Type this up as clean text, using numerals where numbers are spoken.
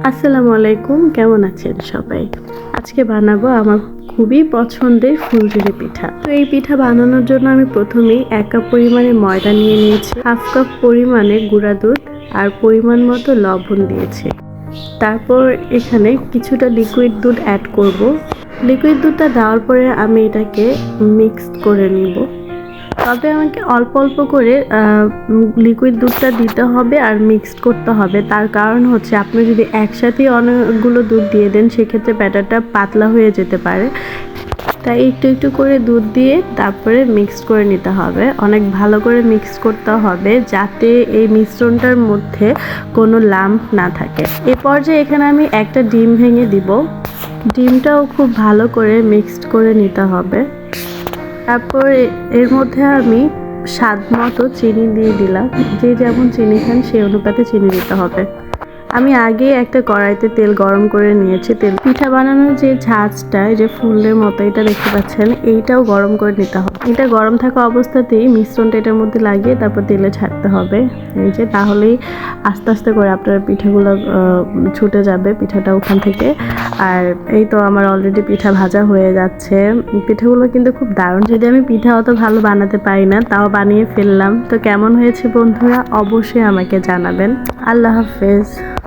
আসসালামু আলাইকুম, কেমন আছেন সবাই? আজকে বানাবো আমার খুবই পছন্দের ফুলঝুরি পিঠা। তো এই পিঠা বানানোর জন্য আমি প্রথমেই 1 কাপ পরিমাণে ময়দা নিয়ে নিয়েছি, 1/2 কাপ পরিমাণে গুঁড়া দুধ আর পরিমাণ মতো লবণ দিয়েছি। তারপর এখানে কিছুটা লিকুইড দুধ অ্যাড করব। লিকুইড দুধটা দেওয়ার পরে আমি এটাকে মিক্সড করে নিব। তবে আমাকে অল্প অল্প করে লিকুইড দুধটা দিতে হবে আর মিক্সড করতে হবে। তার কারণ হচ্ছে আপনি যদি একসাথে অনেকগুলো দুধ দিয়ে দেন সেক্ষেত্রে ব্যাটারটা পাতলা হয়ে যেতে পারে। তাই একটু একটু করে দুধ দিয়ে তারপরে মিক্সড করে নিতে হবে। অনেক ভালো করে মিক্স করতে হবে যাতে এই মিশ্রণটার মধ্যে কোনো লাম্প না থাকে। এ পর্যায়ে এখানে আমি একটা ডিম ভেঙে দিব। ডিমটাও খুব ভালো করে মিক্সড করে নিতে হবে। তারপর এর মধ্যে আমি স্বাদ মতো চিনি দিয়ে দিলাম। যে যেমন চিনি খান সেই অনুপাতে চিনি দিতে হবে। আমি আগে একটা কড়াইতে তেল গরম করে নিয়েছি। পিঠা বানানোর যে ঝাঁঝটা, যে ফুলের মতো এটা দেখতে পাচ্ছেন, এইটাও গরম করে নিতে হবে। এটা গরম থাকা অবস্থাতেই মিশ্রণটা এটার মধ্যে লাগিয়ে তারপর তেলে ছাড়তে হবে। এই যে, তাহলেই আস্তে আস্তে করে আপনার পিঠাগুলো ছুটে যাবে পিঠাটা ওখান থেকে। আর এই তো আমার অলরেডি পিঠা ভাজা হয়ে যাচ্ছে। পিঠাগুলো কিন্তু খুব দারুণ। যদি আমি পিঠা অত ভালো বানাতে পারি না, তাও বানিয়ে ফেললাম। তো কেমন হয়েছে বন্ধুরা, অবশ্যই আমাকে জানাবেন। আল্লাহ হাফেজ।